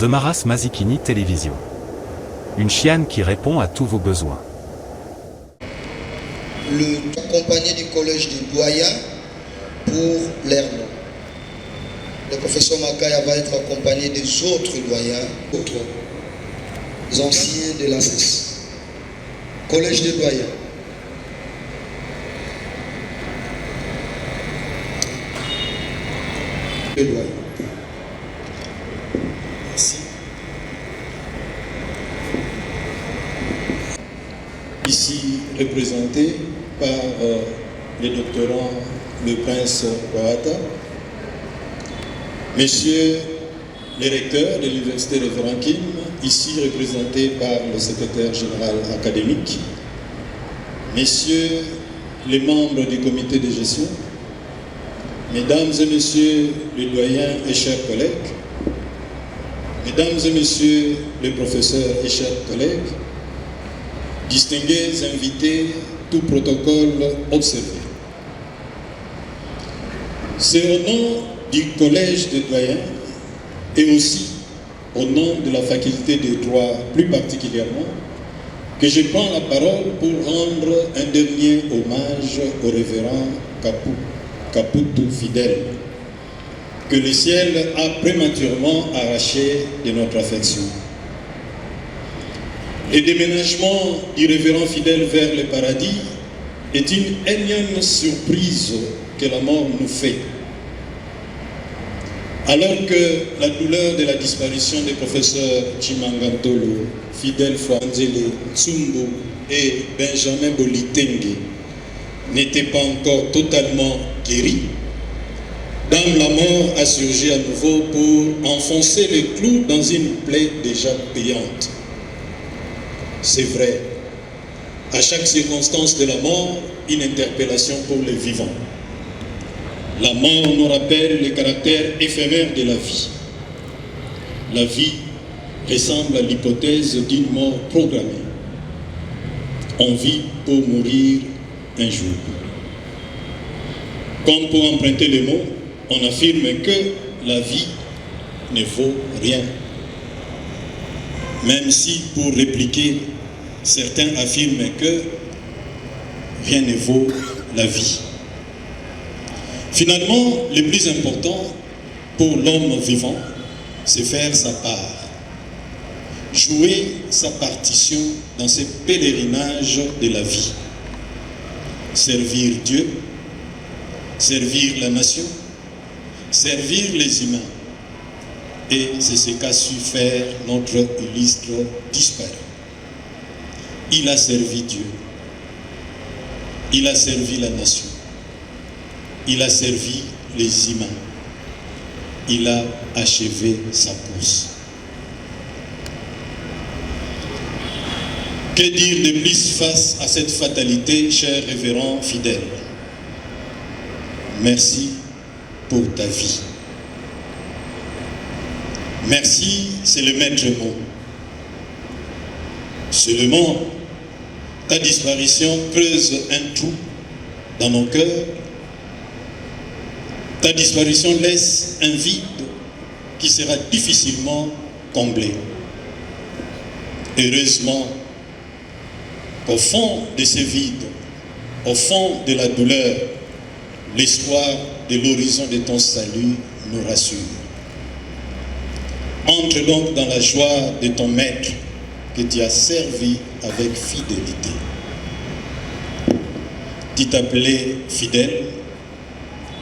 Demaras Mazikini Télévision. Une chienne qui répond à tous vos besoins. Le accompagné du collège des doyens pour l'Erno. Le professeur Makaya va être accompagné des autres doyens, autres anciens de l'ACES. Collège des doyens. Les doyens. Merci. Ici représenté par le doctorant le prince Wawata, messieurs les recteurs de l'université Révérend Kim, ici représenté par le secrétaire général académique, messieurs les membres du comité de gestion, mesdames et messieurs les doyens et chers collègues, mesdames et messieurs les professeurs et chers collègues, distingués invités, tout protocole observé. C'est au nom du collège des doyens et aussi au nom de la faculté des droits plus particulièrement que je prends la parole pour rendre un dernier hommage au révérend Kaputu Fidèle, que le ciel a prématurément arraché de notre affection. Le déménagement du révérend Fidèle vers le paradis est une énième surprise que la mort nous fait. Alors que la douleur de la disparition des professeurs Chimangantolo, Fidèle Fouanzele, Tsumbo et Benjamin Bolitenge n'était pas encore totalement guérie, Dame la mort a surgi à nouveau pour enfoncer les clous dans une plaie déjà payante. C'est vrai, à chaque circonstance de la mort, une interpellation pour les vivants. La mort nous rappelle le caractère éphémère de la vie. La vie ressemble à l'hypothèse d'une mort programmée. On vit pour mourir un jour. Comme pour emprunter les mots, on affirme que la vie ne vaut rien. Même si, pour répliquer, certains affirment que rien ne vaut la vie. Finalement, le plus important pour l'homme vivant, c'est faire sa part, jouer sa partition dans ce pèlerinage de la vie, servir Dieu, servir la nation, servir les humains. Et c'est ce qu'a su faire notre illustre disparu. Il a servi Dieu, il a servi la nation, il a servi les humains, il a achevé sa course. Que dire de plus face à cette fatalité, cher révérend Fidèle? Merci pour ta vie. Merci, c'est le maître mot. Seulement, ta disparition creuse un trou dans nos cœurs. Ta disparition laisse un vide qui sera difficilement comblé. Heureusement, au fond de ce vide, au fond de la douleur, l'espoir de l'horizon de ton salut nous rassure. Entre donc dans la joie de ton maître que tu as servi avec fidélité. Tu t'appelais fidèle,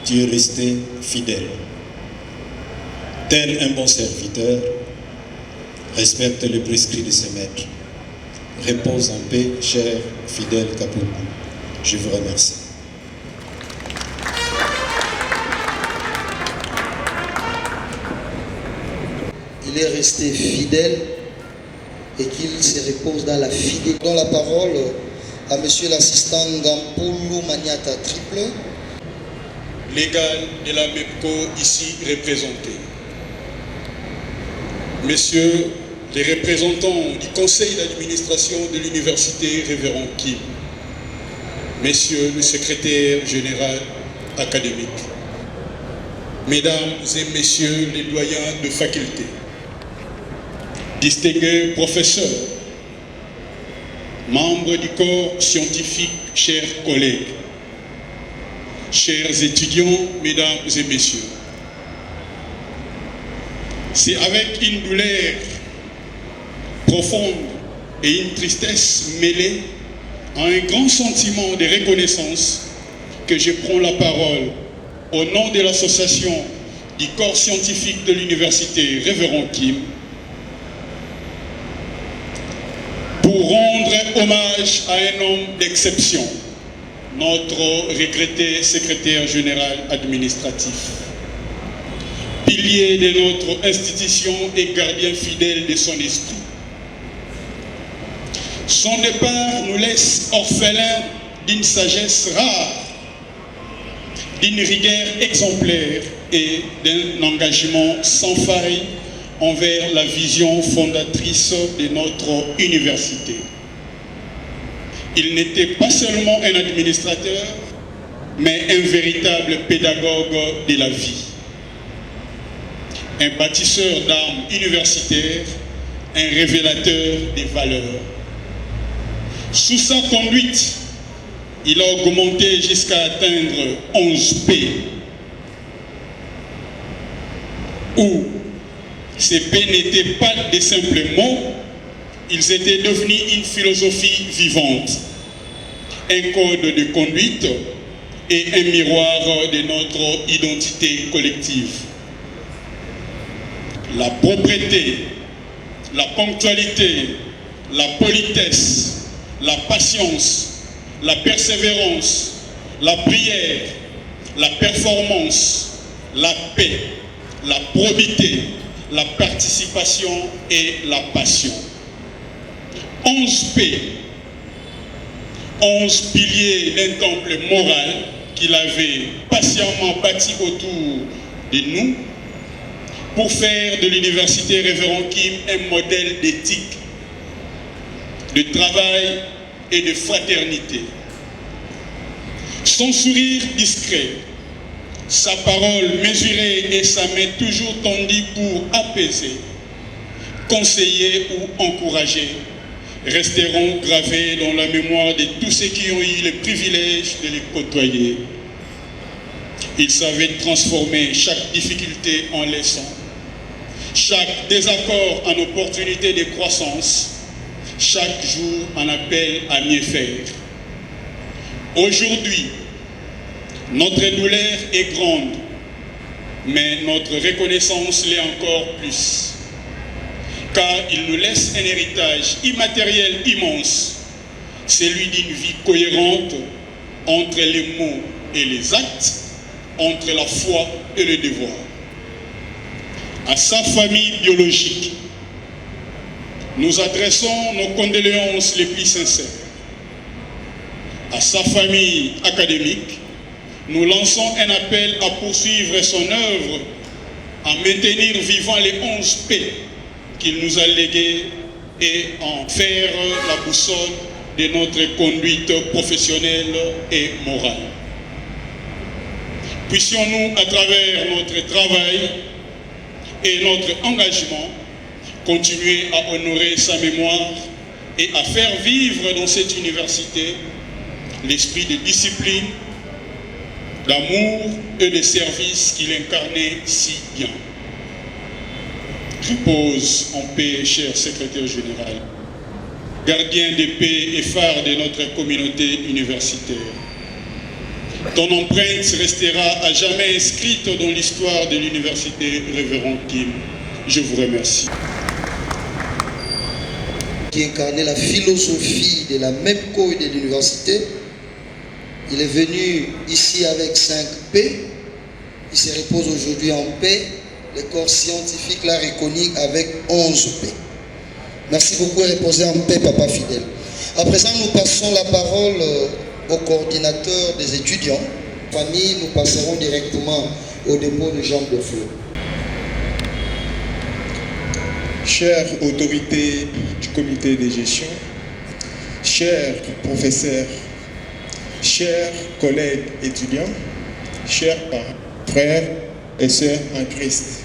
tu es resté fidèle. Tel un bon serviteur, respecte les prescrits de ses maîtres. Repose en paix, cher fidèle Kaputu. Je vous remercie. Il est resté fidèle et qu'il se repose dans la fidélité. Je donne la parole à monsieur l'assistant Ngampulu Maniata Triple, légal de la MEPCO ici représenté. Messieurs les représentants du conseil d'administration de l'université Révérend Kim, messieurs le secrétaire général académique, mesdames et messieurs les doyens de faculté, distingués professeurs, membres du corps scientifique, chers collègues, chers étudiants, mesdames et messieurs, c'est avec une douleur profonde et une tristesse mêlée à un grand sentiment de reconnaissance que je prends la parole au nom de l'association du corps scientifique de l'université Révérend Kim pour rendre hommage à un homme d'exception, notre regretté secrétaire général administratif, pilier de notre institution et gardien fidèle de son esprit. Son départ nous laisse orphelins d'une sagesse rare, d'une rigueur exemplaire et d'un engagement sans faille envers la vision fondatrice de notre université. Il n'était pas seulement un administrateur, mais un véritable pédagogue de la vie. Un bâtisseur d'armes universitaires, un révélateur des valeurs. Sous sa conduite, il a augmenté jusqu'à atteindre 11 P, où ces P n'étaient pas des simples mots, ils étaient devenus une philosophie vivante, un code de conduite et un miroir de notre identité collective. La propreté, la ponctualité, la politesse, la patience, la persévérance, la prière, la performance, la paix, la probité, la participation et la passion. 11 P, 11 piliers d'un temple moral qu'il avait patiemment bâti autour de nous pour faire de l'université Révérend Kim un modèle d'éthique, de travail et de fraternité. Son sourire discret, sa parole mesurée et sa main toujours tendue pour apaiser, conseiller ou encourager resteront gravés dans la mémoire de tous ceux qui ont eu le privilège de les côtoyer. Il savait transformer chaque difficulté en leçon, chaque désaccord en opportunité de croissance, chaque jour en appel à mieux faire. Aujourd'hui, notre douleur est grande, mais notre reconnaissance l'est encore plus, car il nous laisse un héritage immatériel immense, celui d'une vie cohérente entre les mots et les actes, entre la foi et le devoir. À sa famille biologique, nous adressons nos condoléances les plus sincères. À sa famille académique, nous lançons un appel à poursuivre son œuvre, à maintenir vivant les 11 P qu'il nous a légués et en faire la boussole de notre conduite professionnelle et morale. Puissions-nous, à travers notre travail et notre engagement, continuer à honorer sa mémoire et à faire vivre dans cette université l'esprit de discipline, d'amour et de service qu'il incarnait si bien. Repose en paix, cher secrétaire général, gardien de paix et phare de notre communauté universitaire. Ton empreinte restera à jamais inscrite dans l'histoire de l'université Révérend Kim. Je vous remercie. Qui incarnait la philosophie de la MEPCO et de l'université. Il est venu ici avec 5 P. Il se repose aujourd'hui en paix. Le corps scientifique l'a reconnu avec 11 P. Merci beaucoup et reposez en paix, papa fidèle. À présent, nous passons la parole au coordinateur des étudiants. Famille, nous passerons directement au dépôt de Jean de Fleur. Chères autorités du comité de gestion, chers professeurs, chers collègues étudiants, chers parents, frères et sœurs en Christ,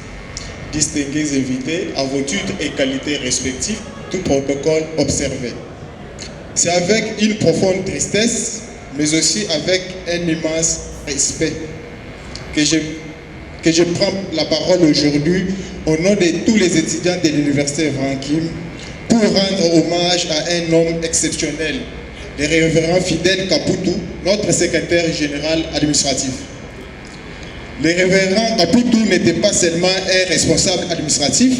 distingués invités, à vos titres et qualités respectives, tout protocole observé. C'est avec une profonde tristesse, mais aussi avec un immense respect que je prends la parole aujourd'hui au nom de tous les étudiants de l'Université Vankim pour rendre hommage à un homme exceptionnel, le révérend Fidèle Kaputu, notre secrétaire général administratif. Le révérend Kaputu n'était pas seulement un responsable administratif,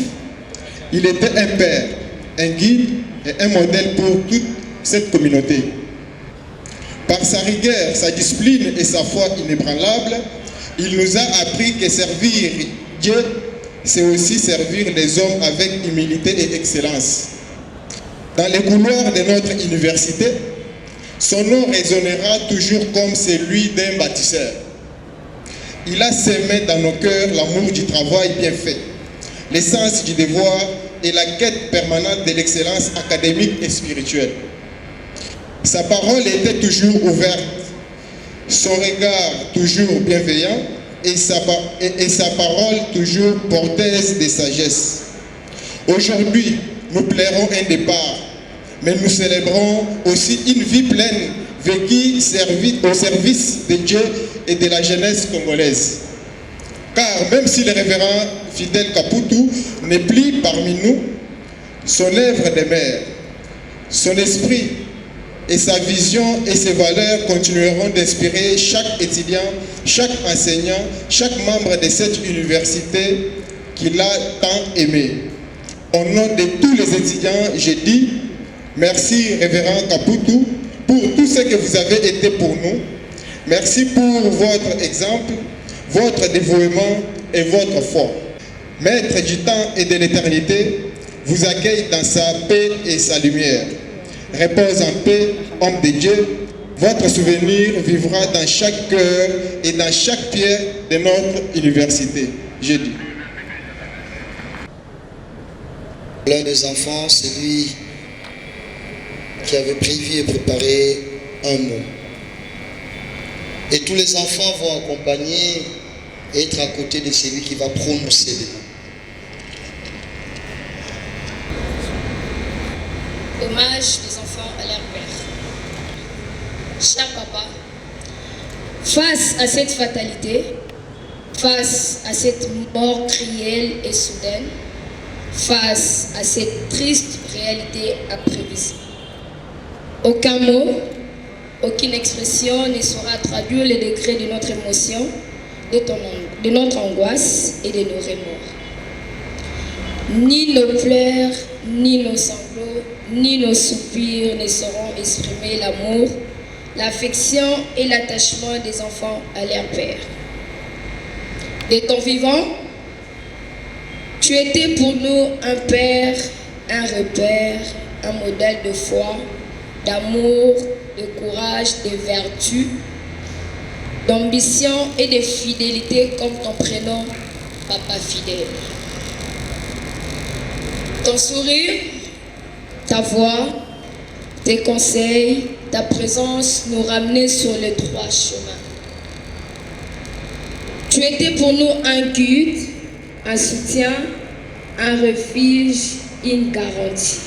il était un père, un guide et un modèle pour toute cette communauté. Par sa rigueur, sa discipline et sa foi inébranlable, il nous a appris que servir Dieu, c'est aussi servir les hommes avec humilité et excellence. Dans les couloirs de notre université, son nom résonnera toujours comme celui d'un bâtisseur. Il a semé dans nos cœurs l'amour du travail bien fait, le sens du devoir et la quête permanente de l'excellence académique et spirituelle. Sa parole était toujours ouverte, son regard toujours bienveillant et sa parole toujours porteuse de sagesse. Aujourd'hui, nous plairons un départ, mais nous célébrons aussi une vie pleine vécue au service de Dieu et de la jeunesse congolaise. Car même si le révérend Fidèle Kaputu n'est plus parmi nous, son œuvre demeure, son esprit et sa vision et ses valeurs continueront d'inspirer chaque étudiant, chaque enseignant, chaque membre de cette université qu'il a tant aimé. Au nom de tous les étudiants, je dis merci révérend Kaputu pour tout ce que vous avez été pour nous. Merci pour votre exemple, votre dévouement et votre foi. Maître du temps et de l'éternité vous accueille dans sa paix et sa lumière. Repose en paix, homme de Dieu. Votre souvenir vivra dans chaque cœur et dans chaque pierre de notre université. Je dis. L'un des enfants, c'est lui qui avait prévu et préparé un mot. Et tous les enfants vont accompagner et être à côté de celui qui va prononcer les mots. Hommage des enfants à leur père. Cher papa, face à cette fatalité, face à cette mort cruelle et soudaine, face à cette triste réalité imprévisible, aucun mot, aucune expression ne saura traduire le degré de notre émotion, de notre angoisse et de nos remords. Ni nos pleurs, ni nos sanglots, ni nos soupirs ne sauront exprimer l'amour, l'affection et l'attachement des enfants à leur père. De ton vivant, tu étais pour nous un père, un repère, un modèle de foi, d'amour, de courage, de vertu, d'ambition et de fidélité comme ton prénom, Papa Fidèle. Ton sourire, ta voix, tes conseils, ta présence nous ramenaient sur le droit chemin. Tu étais pour nous un guide, un soutien, un refuge, une garantie.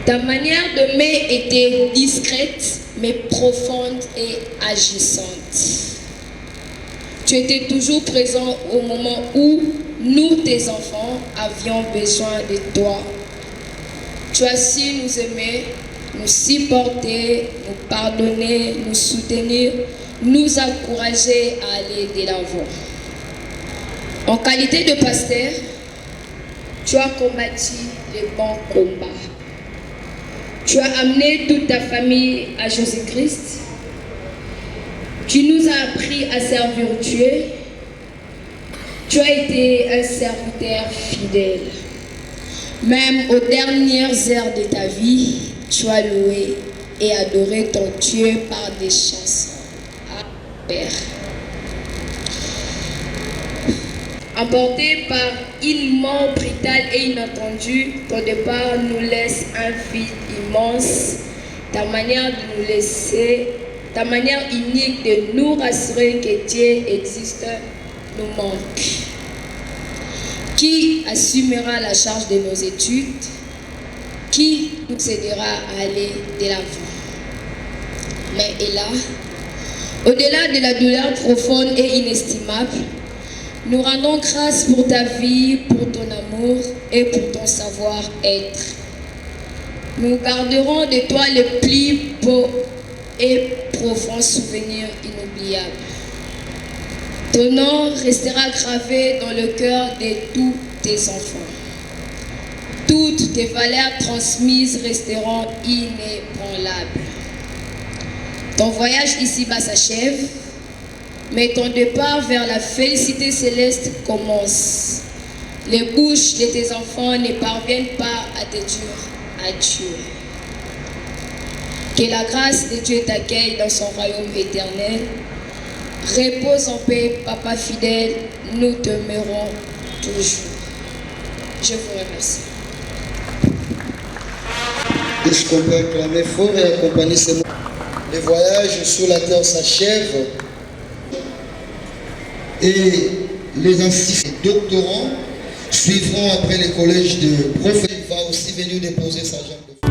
Ta manière d'aimer était discrète, mais profonde et agissante. Tu étais toujours présent au moment où nous, tes enfants, avions besoin de toi. Tu as su nous aimer, nous supporter, nous pardonner, nous soutenir, nous encourager à aller de l'avant. En qualité de pasteur, tu as combattu les bons combats. Tu as amené toute ta famille à Jésus-Christ. Tu nous as appris à servir Dieu. Tu as été un serviteur fidèle. Même aux dernières heures de ta vie, tu as loué et adoré ton Dieu par des chansons. Père. Emporté par une mort brutale et inattendue, ton départ nous laisse un vide immense. Ta manière de nous laisser, ta manière unique de nous rassurer que Dieu existe, nous manque. Qui assumera la charge de nos études? Qui nous aidera à aller de l'avant? Mais hélas, au-delà de la douleur profonde et inestimable, nous rendons grâce pour ta vie, pour ton amour et pour ton savoir-être. Nous garderons de toi les plus beaux et profonds souvenirs inoubliables. Ton nom restera gravé dans le cœur de tous tes enfants. Toutes tes valeurs transmises resteront inébranlables. Ton voyage ici-bas s'achève, mais ton départ vers la félicité céleste commence. Les bouches de tes enfants ne parviennent pas à te dire adieu. Que la grâce de Dieu t'accueille dans son royaume éternel. Repose en paix, Papa fidèle, nous t'aimerons toujours. Je vous remercie. Est-ce qu'on peut acclamer fort et accompagner ces mots? Le voyage sur la terre s'achève et les instituts doctorants suivront après les collèges de professeurs. Il va aussi venir déposer sa jambe de feu.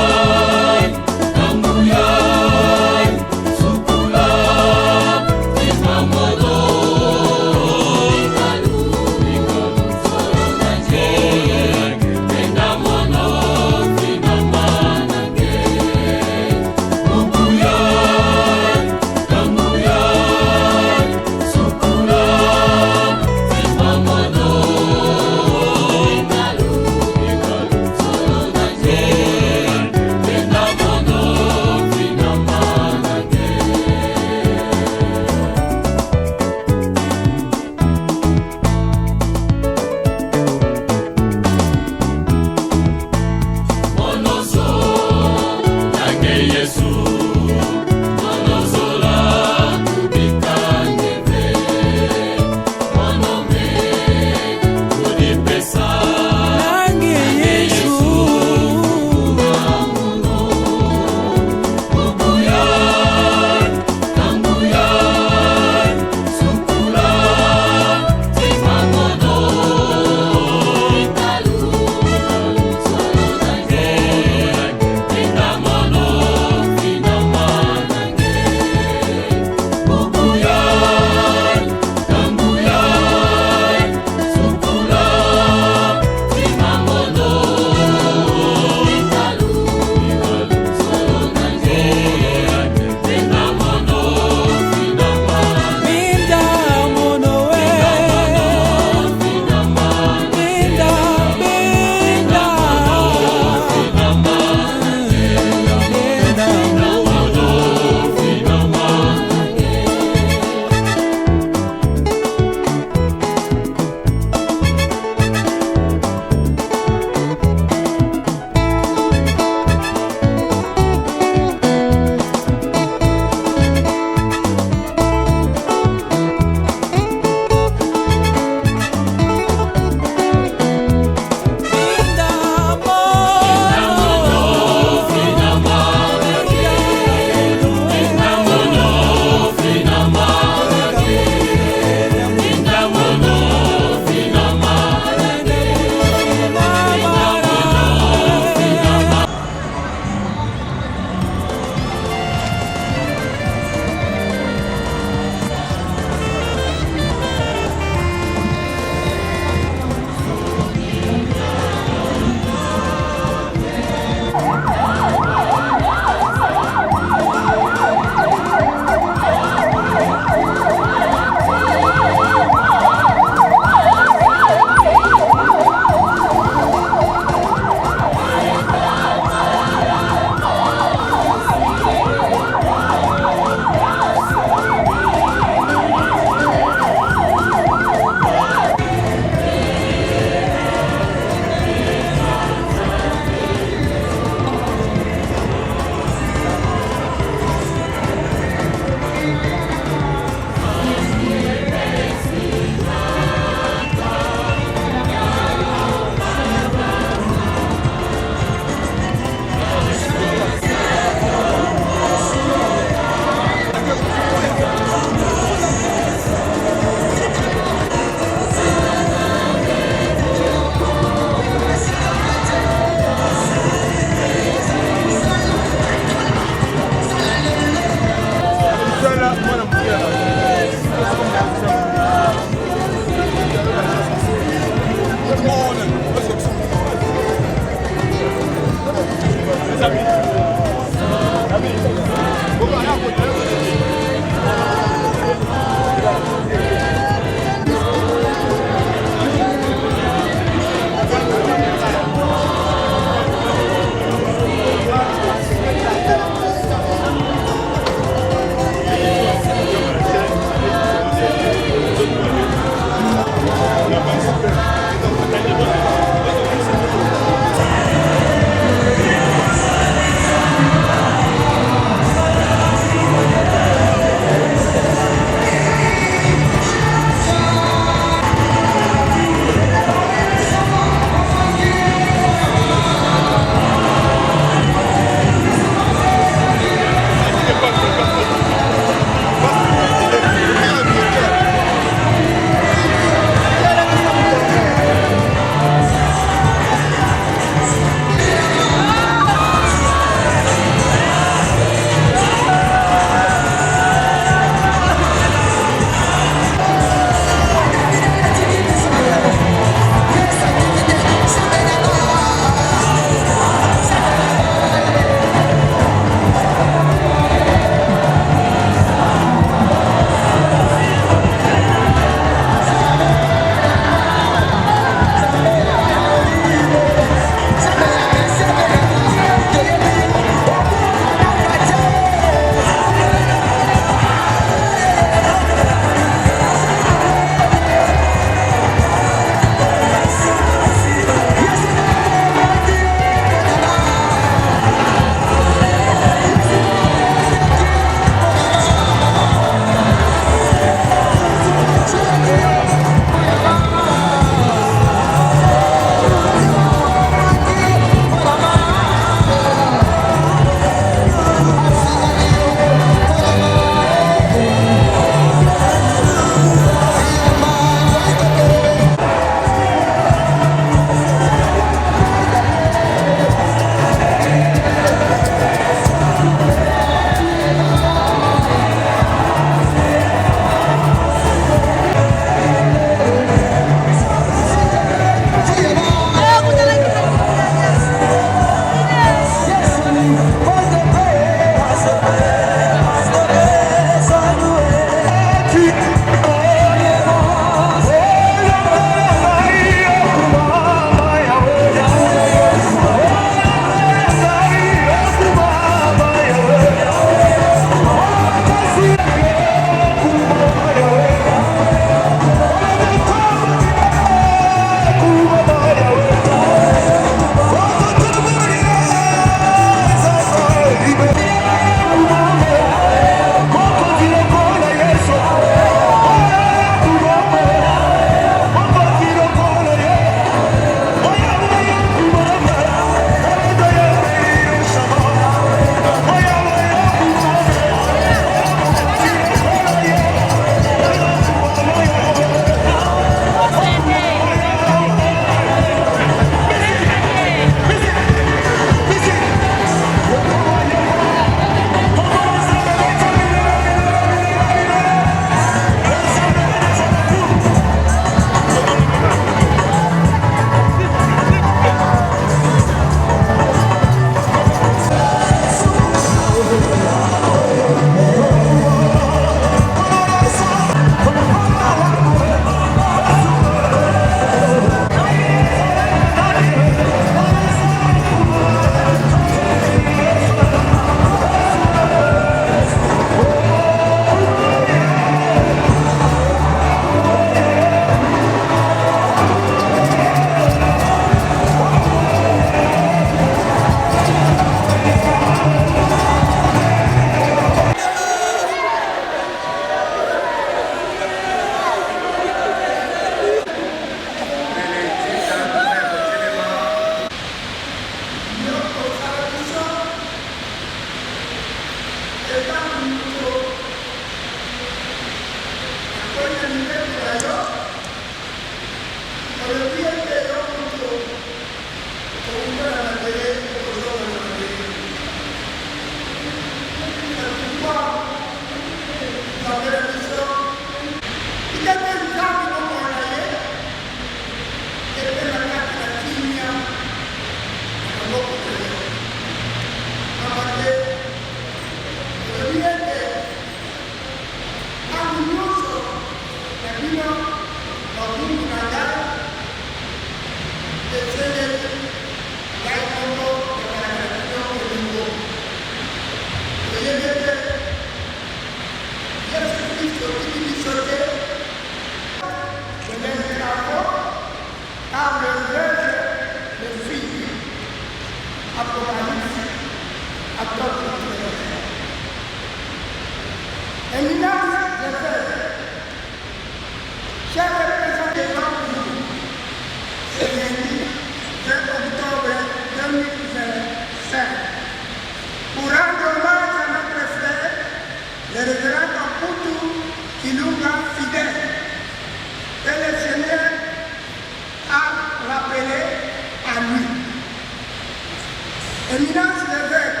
Éminence l'évêque,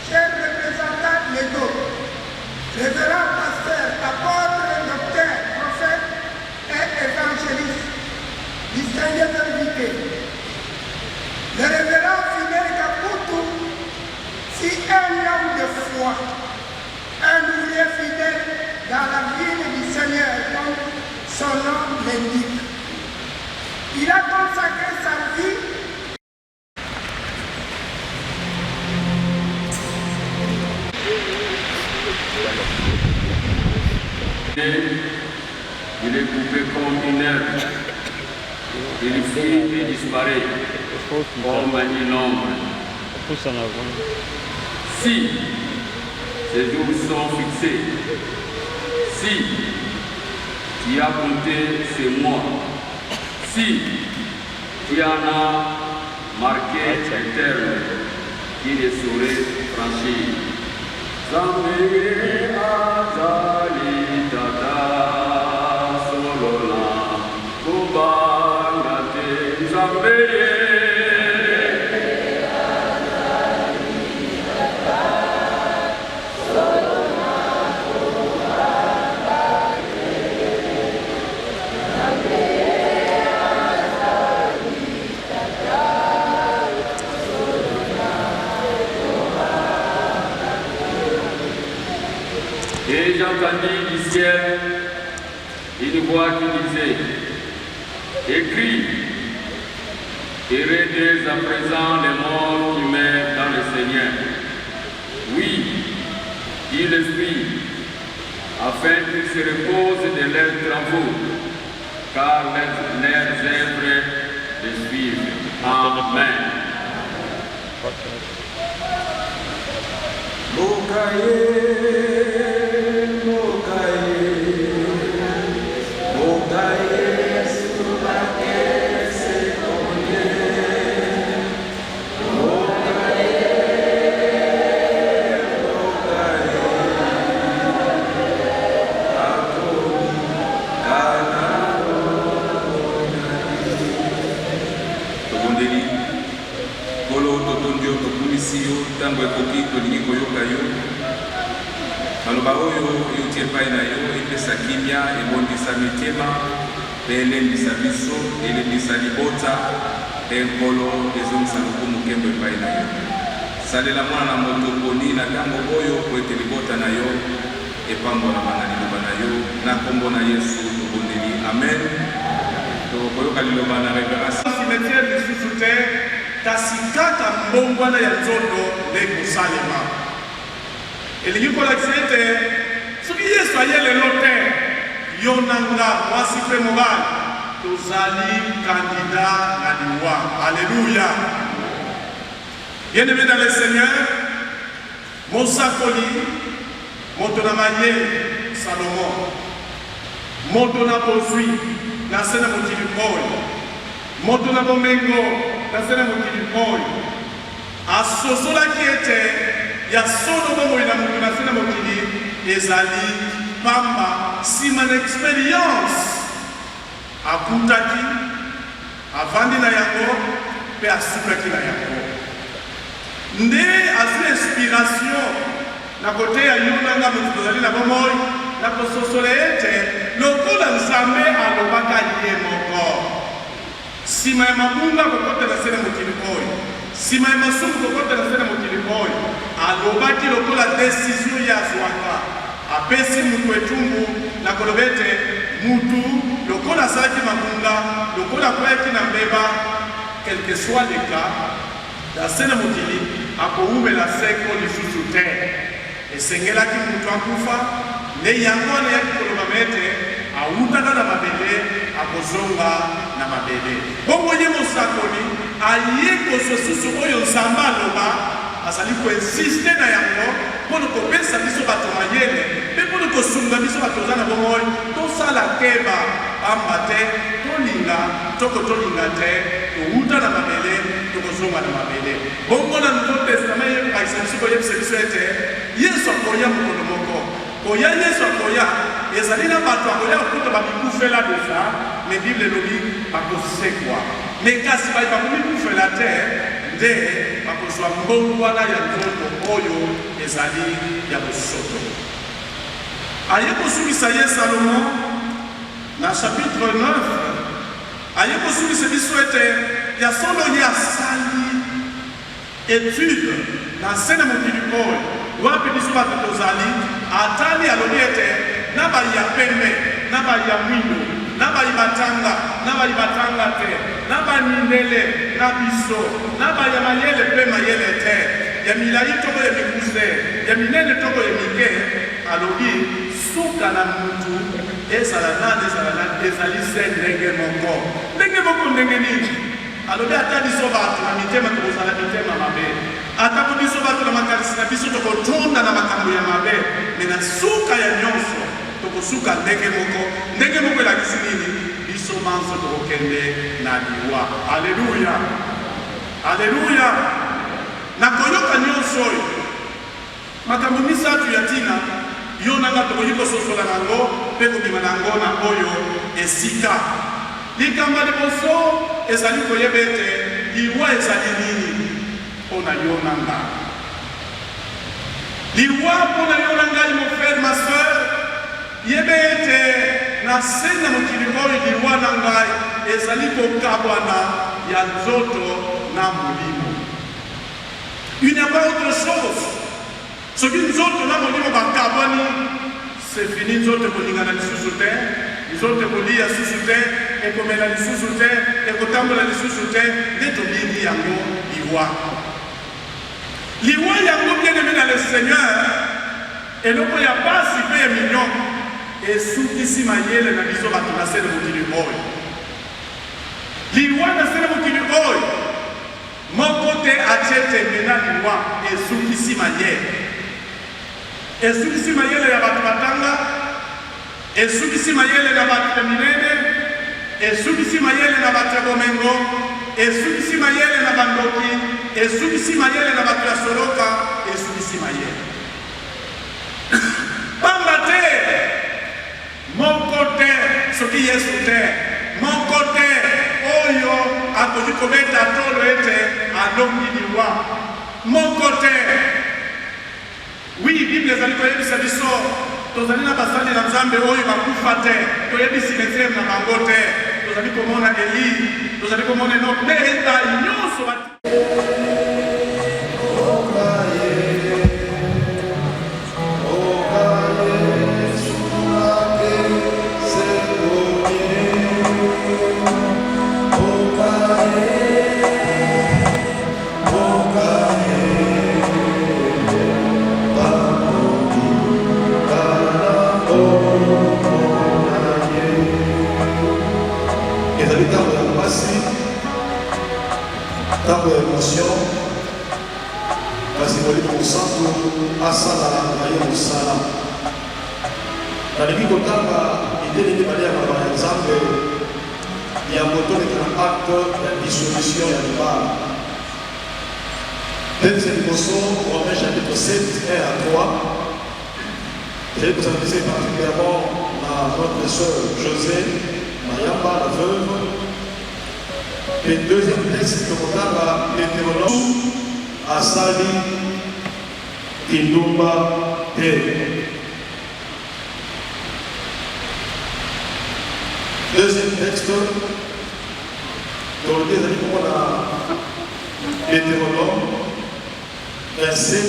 chers représentants légaux, révérends pasteurs, apôtres, docteurs, prophètes et évangélistes, distingués invités, le révérend Fidel Caputo, si un homme de foi, un ouvrier fidèle dans la ville du Seigneur, comme son nom l'indique, il a consacré sa vie il est coupé comme une herbe, il fuit et disparaît comme une ombre. Si ces jours sont fixés, si tu as compté ces mois, si tu en as marqué les termes qui ne sauraient franchir. Zambe azali tata solola kubangate Zambe azali tata solola kubangate Zambe azali tata solola. Et j'entendis du ciel une voix qui disait, écris, et raidez à présent les morts qui meurent dans le Seigneur. Oui, dit l'Esprit, afin qu'ils se reposent de leurs travaux, car leurs œuvres les suivent. Amen. Tango ekoki tolingi koyoka yo maloba oyo euti epai na yo epesa kimia ebondisa mitema mpe elendisa biso elendisa libota mpe nkolo ezongisa lokumu nkembo epai na yo. Salela mwana na moto poni na ntango oyo po ete libota na yo epambolama na liloba na yo na nkombo na Yesu tobondeli amen. Tokoyoka liloba na révérence cimetière lisusu te kasi kaka mbongwana ya nzoto nde kosalema. Elingi kolakisa ete soki Yesu aye lelo te yo na nga mwasi mpe mobali tozali kandida na liwa. Alléluia. Bien-aimé dans le Seigneur, mosakoli moto na mayele Salomon, moto na bozwi na se na mokili oyo, moto na bomengo na se na mokili oyo, asosolaki ete ya solo bomoi na moto na se na mokili ezali pamba nsima na expérience akutaki avandi na yango mpe asukaki na yango. Nde azwi inspiration na kote ya yo na nga moto tozali na bomoi na kososola ete lokola Nzambe alobaka ye moko nsima ya mabunga kokota na se na mokili oyo, nsima ya masumu kokota na se na mokili oyo, alobaki lokola desizio ya azwaka apesi mutu etumbu na koloba ete mutu lokola asalaki mabunga, lokola akweyaki na mbeba quel que soit le cas, la scène mokili akoumela seko lisusu te esengelaki mutu akufa nde yango wana yaki koloba mete awutaka na mabele akozonga na mabele bongo ye mosakoli aye kozwa susu oyo nzambe aloba azali koinsiste na yango mpona kopesa biso bato mayele mpe mpona kosunga biso bato oza na bongo tosala keba pamba te tolinga tolinga te towuta na mabele tokozonga na mabele bongo na nouveau testament yebakisa biso koyebisa biso ete yesu akoya mokolo moko koya yesu akoya ezali na bato akoya kokuta bamikufela deja me bible elobi bakosekwa me kasi bakomikufela te nde bakozwa mbongo wana ya nzoto oyo ezali ya bosoto aye kosukisa ye salomo na chapitre 9 aye kosukisa biso ete ya solo ye asali étude na se na mokili oyo wapi biso bato tozali atali alobi ete na bayi ya pembe na bayi ya mwindo na bayi batanga te na bamindele na biso na baya mayele mpe mayele te ya milai toko ya mikuse ya minene toko ya mike alobi suka na mutu ezala nani ezali se ndenge moko ndenge nini alobi ata biso bato na mitema tokozala mitema mabe ata po biso bato na makanisi na biso tokotonda na makambo ya mabe me na suka ya nyonso tokosuka ndenge moko elakisi nini biso manso tokokende na liwa aleluya nakoyoka nyonso oyo makambo misato ya ntina yo nanga tokoki kososola nango mpe kobima nango na oyo esika likambo liboso ezali koyeba ete liwa ezali nini mpo na yo na ngai liwa mpo na yo na ngai mon frère ma soeur yebe ete na se na mokili oyo liwa na ngai ezali kokabwana ya nzoto na molimo il n'y a pas autre chose soki nzoto na molimo bakabwani c'est fini nzoto ekolingana lisusu te nzoto ekolia lisusu te ekomela lisusu te ekotambola lisusu te nde tobengi yango liwa yango bien-aimé na le Seigneur eloko ya pasi mpe ya mignon esukisi mayele na biso bato na se na mokili oyo liwa na se na mokili oyo moko te atie tembe na liwa esukisi mayele ya bato batanga esukisi mayele na bato ya minene esukisi mayele na bato ya bomengo esukisi mayele na bandoki esukisi mayele na bato ya soloka esukisi mayele pamba te moko te soki yesu te moko te oyo akoki kobeta tolo ete alongi liwa moko te wi bible ezali koyebisa biso tozali na basali na nzambe oyo bakufa te toyebi cimetière na bango te tozali komona eli tozali komona enok nde eta nyonso tanto ya émotion kasi kolinga mosantu asala na ye mosala nalingi kotanga eteleli balia maloba ya nzambe ya kotoleka na acte ya dissolution ya libala texte liboso Romains chapitre 7 1 à 3 j'ai besoin particulièrement à notre sœur José Mayamba la veuve. Le deuxième texte que vous avez, Deutéronome, Asali, Indumba, Te. Deuxième texte, dans le deuxième Deutéronome, verset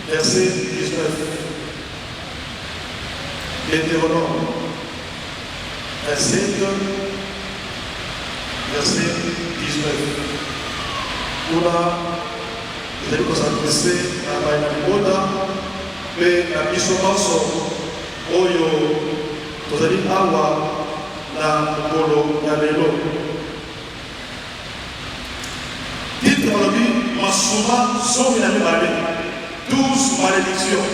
19. Deutéronome, verset 19. verset 19. Kuna ezali kosadrese na baye na libota mpe na biso nyonso oyo tozali awa na mokolo ya lelo. Titre olobi masuba 12 malédictions.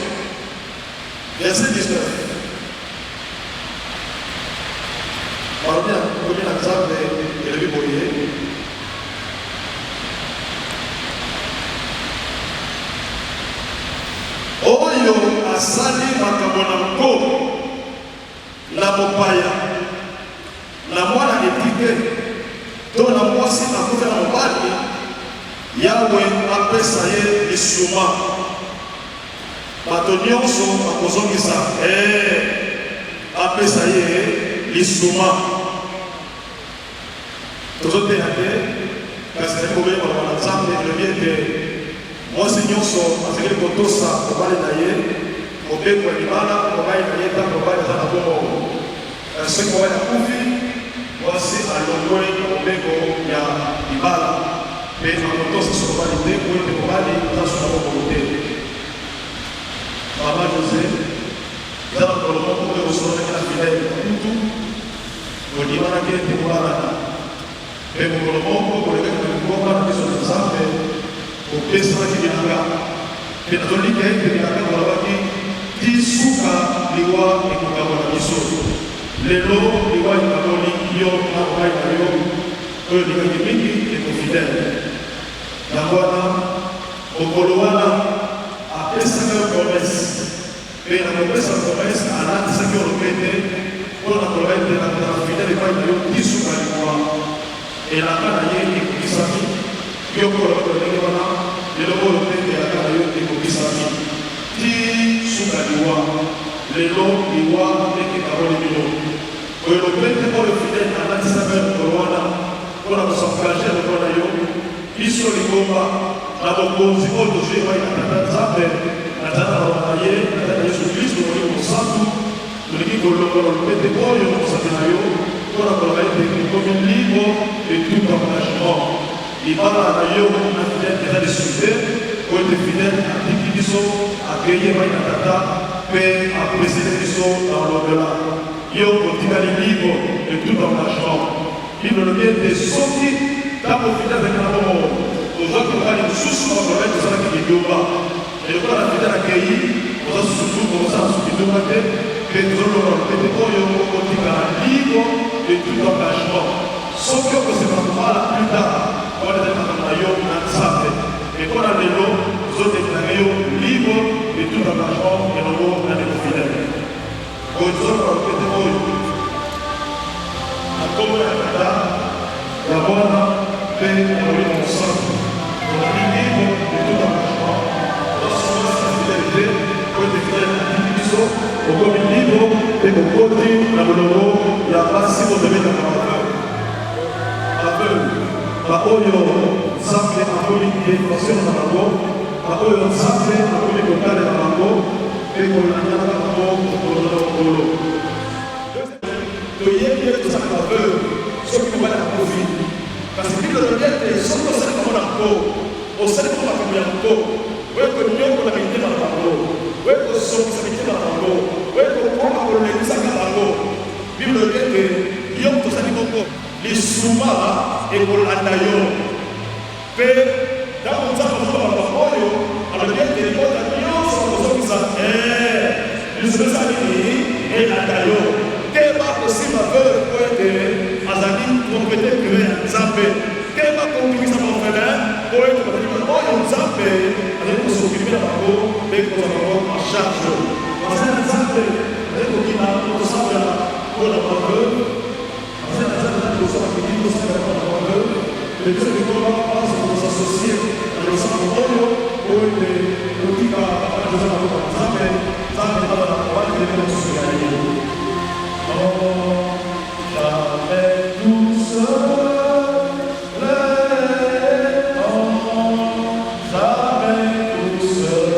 Verset 19. Balobi na Nzambe elobi boye oyo asali makambo na nkolo na mopaya na mwana etike to na mwasi akufa na mobali, Yawe apesa ye lisuma. Bato nyonso bakozongisa apesa ye lisuma. Tozoteya te kasi ezali kobenga baloba na Nzambe elobi ete mwasi nyonso azali kotosa mobali na ye mobeko ya libala mobali na ye ntango mobali aza na bongo. Soki mobali akufi, mwasi alongwe mobeko ya libala mpe akotosa so mobali te po ete mobali aza so na bongo te. Mama José eza na mokolo moko oyo osololaki na Fidele kutu odimanaki ete mobalana mpe mokolo moko kolekaki na likonga na biso na Nzambe opesanaki bilanga mpe nazolika ete bilanga kolobaki ti suka liwa ekokangwa na biso. Lelo liwa ekangoli yo na mobali na yo oyo likaki mingi ekofidele. Yango wana mokolo wana apesaka yo promese mpe na kopesa promese alatisaki yo lopete mpona koloba ete na fidele epai na yo ti suka liwa elanga na ye ekokisami yo koloba kolenge wana lelo oyo mpe elanga na yo ekokisami ti suka liwa lelo liwa ndenge kaboli bino oyo lopete oyo fidele alatisaka yo mokolo wana mpona kosankage lokolo na yo biso likomba na bokonzi oyo tozwi epai na tata Nzambe na tata na baba na ye na tata Yesu Kristo molimo mosantu tolingi kolongola lopete oyo na mosapi na yo mpona koloba ete ekomi libre de tout engagement. Libala na yo na fidele eza lisusu te oyo ete fidele atiki biso akei epai na tata mpe apreside biso na lobela yo otikali libre de tout engagement. Bible lobi ete soki ntango fidele azalaki na bongo ozwaki mobali mosusu na bakoloba ete ozalaki kidomba elokola na fidele akei oza susu kozala susu kidomba te mpe tozoloba lopete oyo okotikala libre de tout engagement. Soki okosema kobala plus tard wana ezali makambo na yo na Nzambe mpona lelo ozotekelaka yo libre de tout engagement elongo na ndeko fidele. Oyo tozoloba lopete oyo na kombo ya tata ya Bwana mpe ya molimo mosantu ozali libre de tout engagement. Ozosokola sa fidelité po ete fidele atiki biso okomi libre mpe okoti na molongo ya basi ozobetaka baoyo Nzambe akoli information na bango baoyo Nzambe akoli kotalela bango mpe kolandelaka bango mokolo na mokolo. Toyebi ete tozalaka baveuve soki mobali akofi kasi Bible elobi ete soki osali bango na mpo osali bango makambo ya mpo oyo konyokola mitema na bango oyo kosongisa mitema na bango oyo kokoma kolelisaka bango. Bible elobi ete yo tozali bongo lisuma ekolanda yo mpe ntango Nzambe azoba bango oyo alobi ete libota nyonso kozongisa lisuma ezali nini elanda yo te bakosimba veuve po ete azali propriété ya Nzambe te bakokimisa baorphelin po ete bazali oyo Nzambe azali kosokilime na bango mpe kozwa bango en charge. Bazali na Nzambe azali kokima kosambela mpona baveuve les deux écoles passent pour s'associer à l'ensemble pour le qui va nous avoir Nzambe Nzambe va la de nous gagner. Non, jamais tout seul, non, jamais tout seul.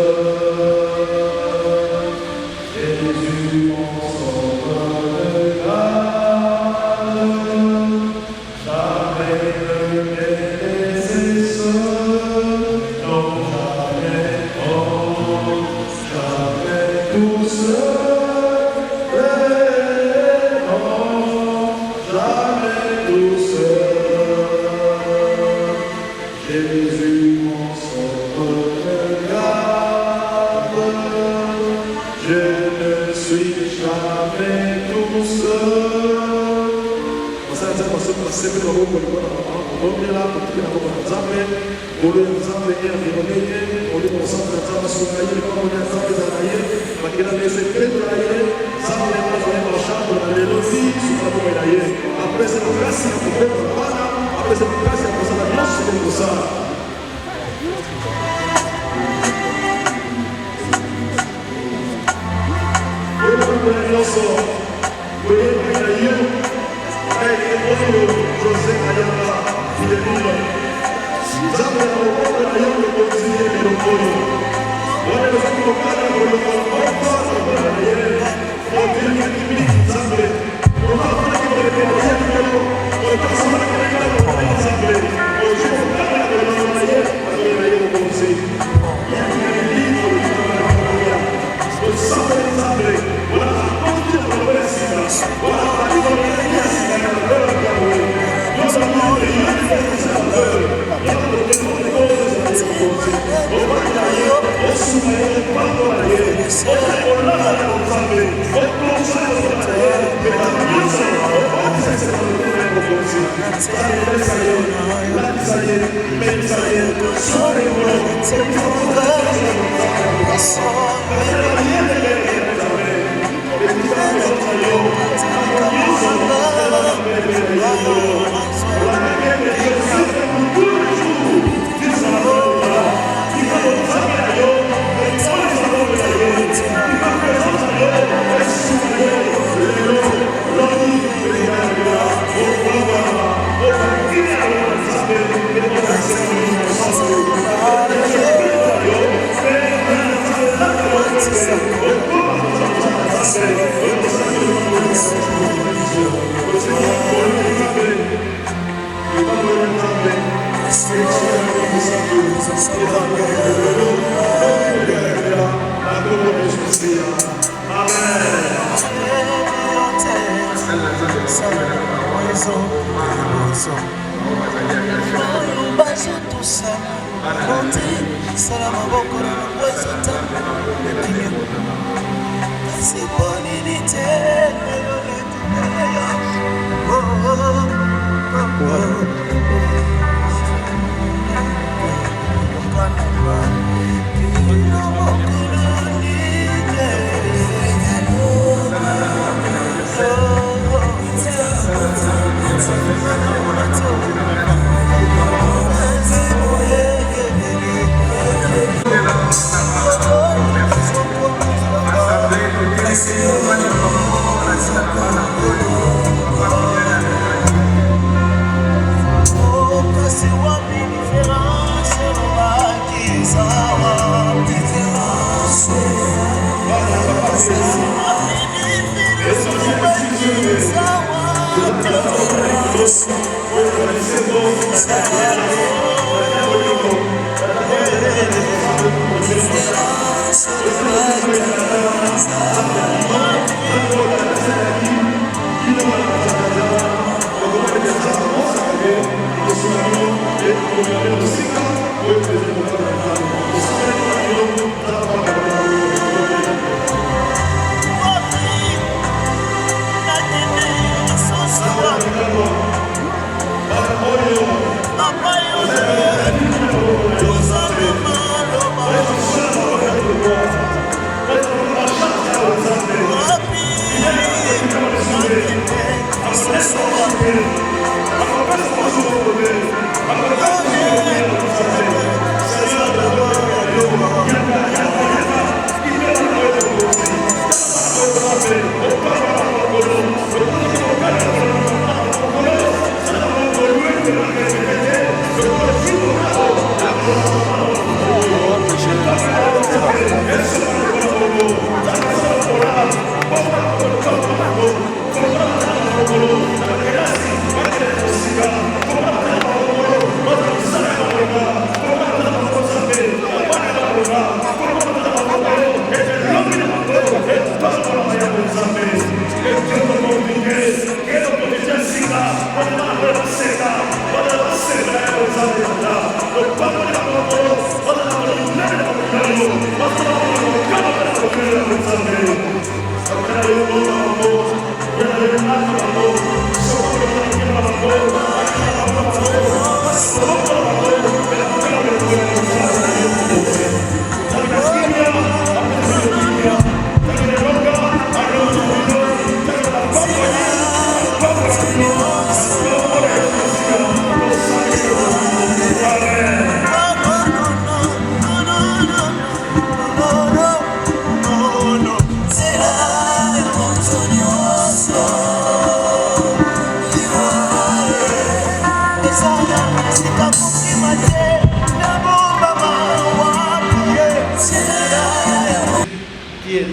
Jésus mon sauveur de grâce, jamais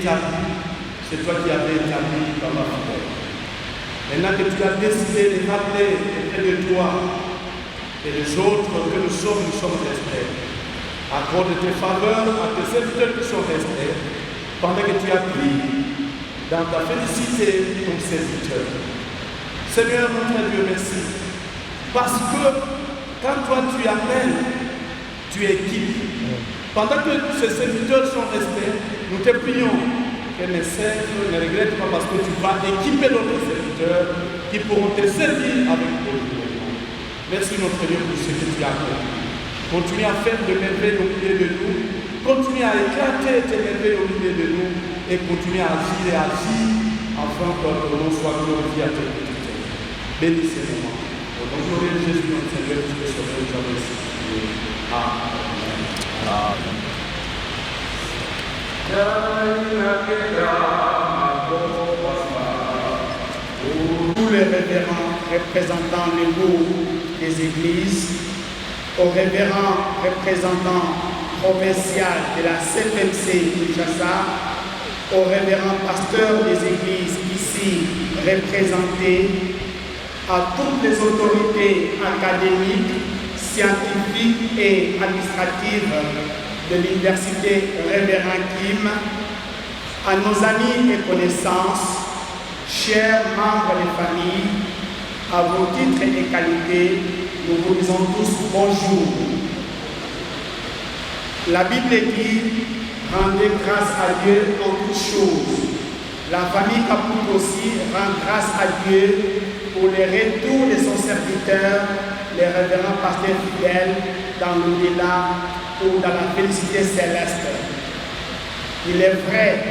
établi, c'est toi qui avais établi par ma fidèle. Maintenant que tu as décidé de rappeler auprès de toi et les autres que nous sommes restés. Accorde tes faveurs à tes serviteurs qui sont restés pendant que tu as pris dans ta félicité ton serviteur. Seigneur, notre Dieu, merci. Parce que quand toi tu appelles, tu équipes. Pendant que ces serviteurs sont restés, nous te prions que mes servants ne regrettent pas parce que tu vas équiper d'autres serviteurs qui pourront te servir avec toi. Merci notre Dieu pour ce que tu as fait. Continue à faire des merveilles au milieu de nous. Continue à éclater tes merveilles au milieu de nous. Et continue à agir afin que ton nom soit glorifié à tes côtés. Bénis ces moments. Au nom de Jésus, notre Seigneur, tu es sauvé, jamais ici. Amen. Amen. Tous les révérends représentants légaux des églises, aux révérends représentants provinciaux de la CFMC Kinshasa, aux révérends pasteurs des églises ici représentés, à toutes les autorités académiques, scientifiques et administratives de l'université Révérend Kim, à nos amis et connaissances, chers membres des familles, à vos titres et qualités, nous vous disons tous bonjour. La Bible dit, rendez grâce à Dieu en toutes choses. La famille Capoute aussi rend grâce à Dieu pour le retour de son serviteur, les révérends pasteurs fidèles, dans l'au-delà ou dans la félicité céleste. Il est vrai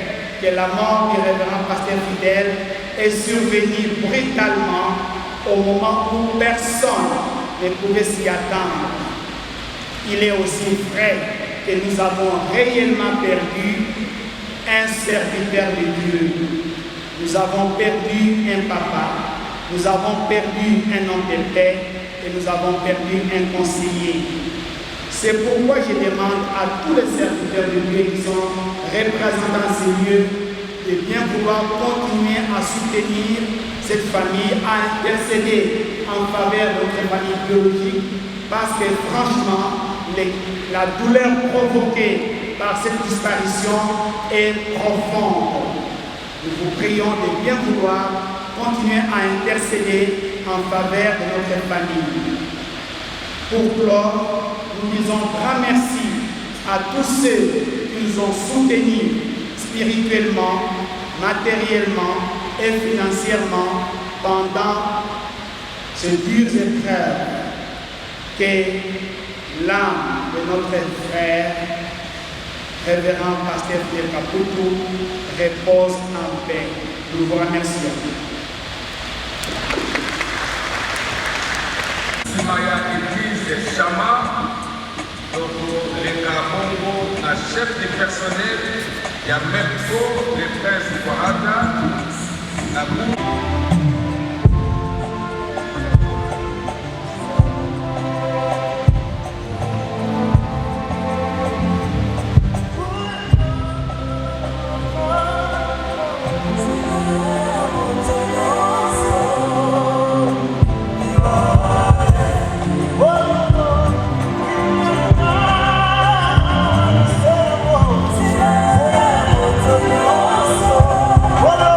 que la mort du révérend pasteur fidèle est survenue brutalement au moment où personne ne pouvait s'y attendre. Il est aussi vrai que nous avons réellement perdu un serviteur de Dieu. Nous avons perdu un papa, nous avons perdu un homme de paix et nous avons perdu un conseiller. C'est pourquoi je demande à tous les serviteurs de Dieu qui sont représentés dans ces lieux de bien vouloir continuer à soutenir cette famille, à intercéder en faveur de notre famille biologique, parce que franchement, la douleur provoquée par cette disparition est profonde. Nous vous prions de bien vouloir continuer à intercéder en faveur de notre famille. Pour clore, nous disons grand merci à tous ceux qui nous ont soutenus spirituellement, matériellement et financièrement pendant ces dures épreuves. Que l'âme de notre frère, révérend pasteur Fidèle Caputo, repose en paix. Nous vous remercions. Simaya Église Chama, donc les Karabongo, la chef du personnel, il y a même le prince Kouarada, la cour. Voilà.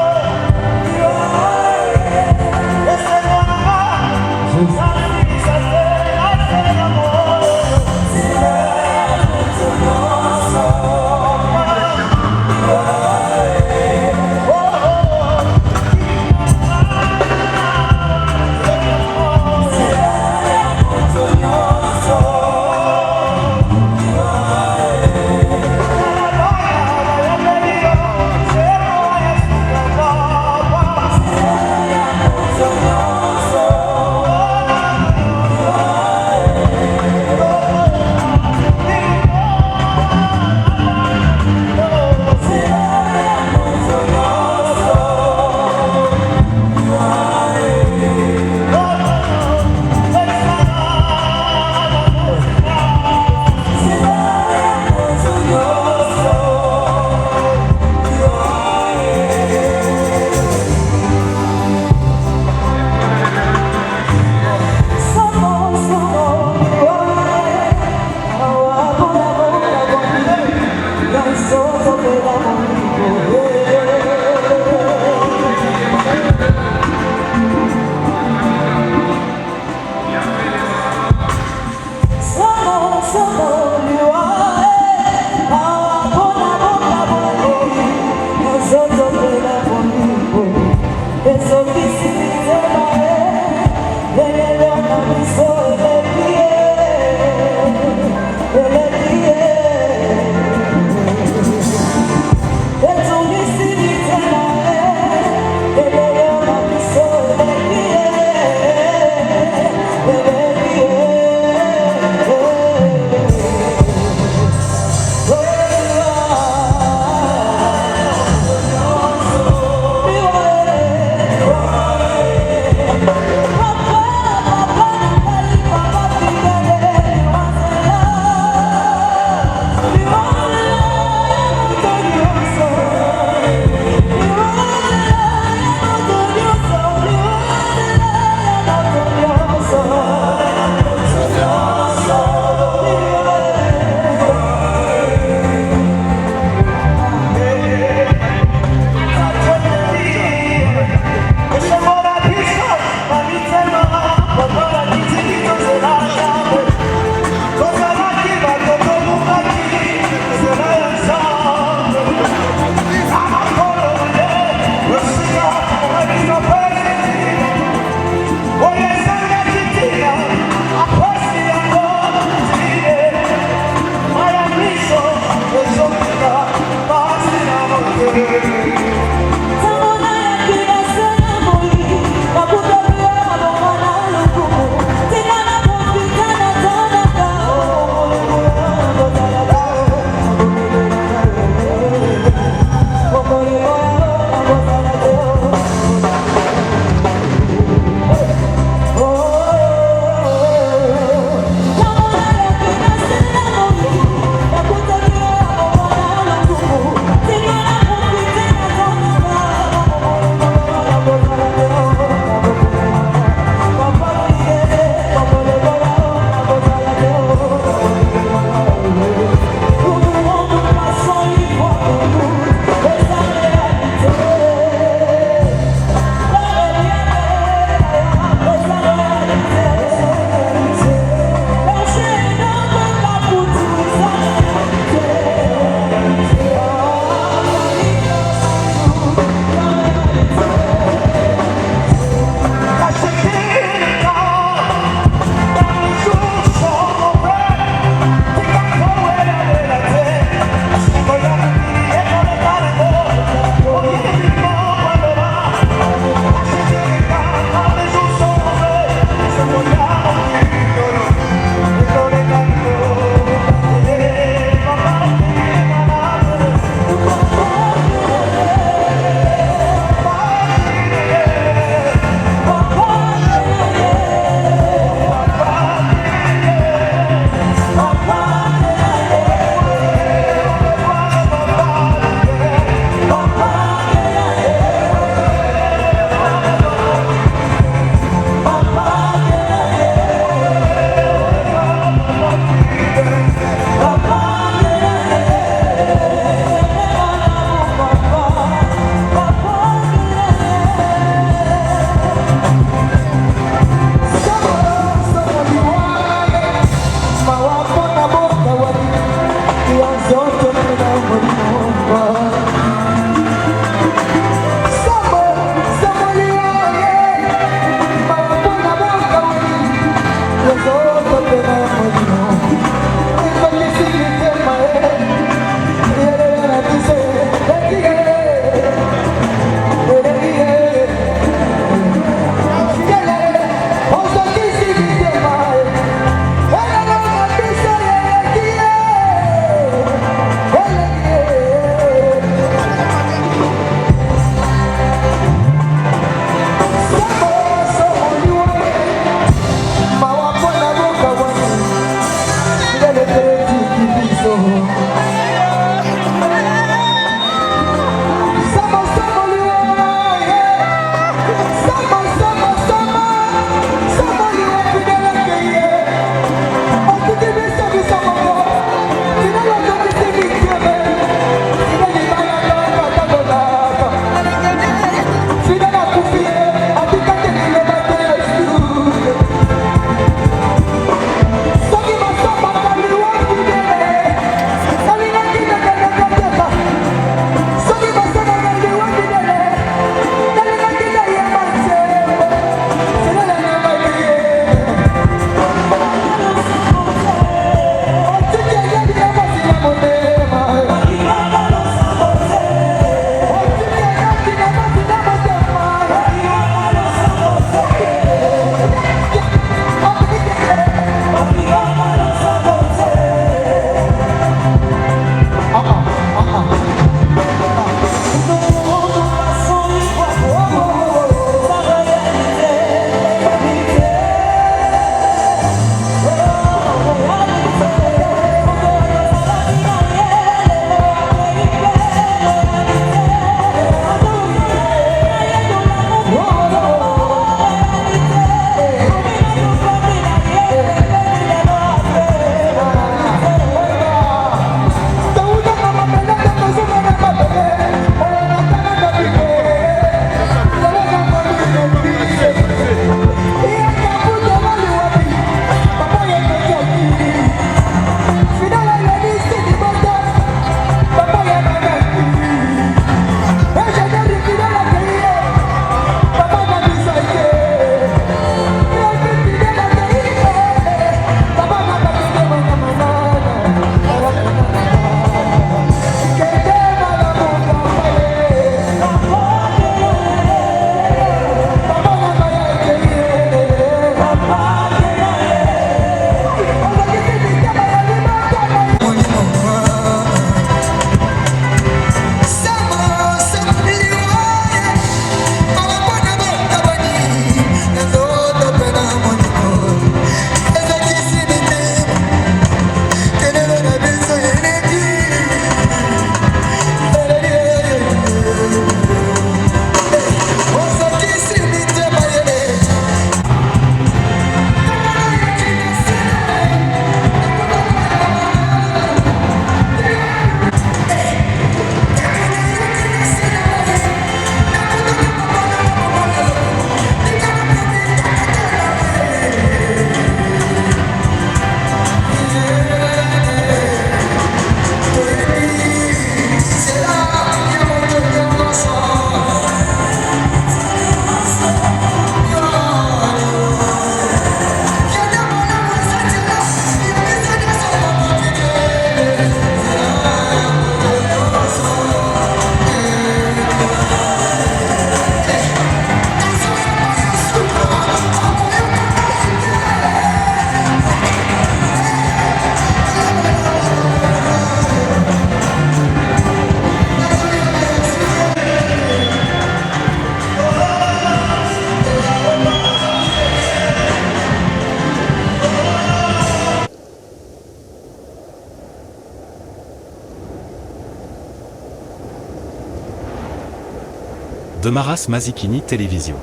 Demaras Mazikini Télévision.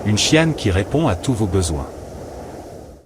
Une chienne qui répond à tous vos besoins.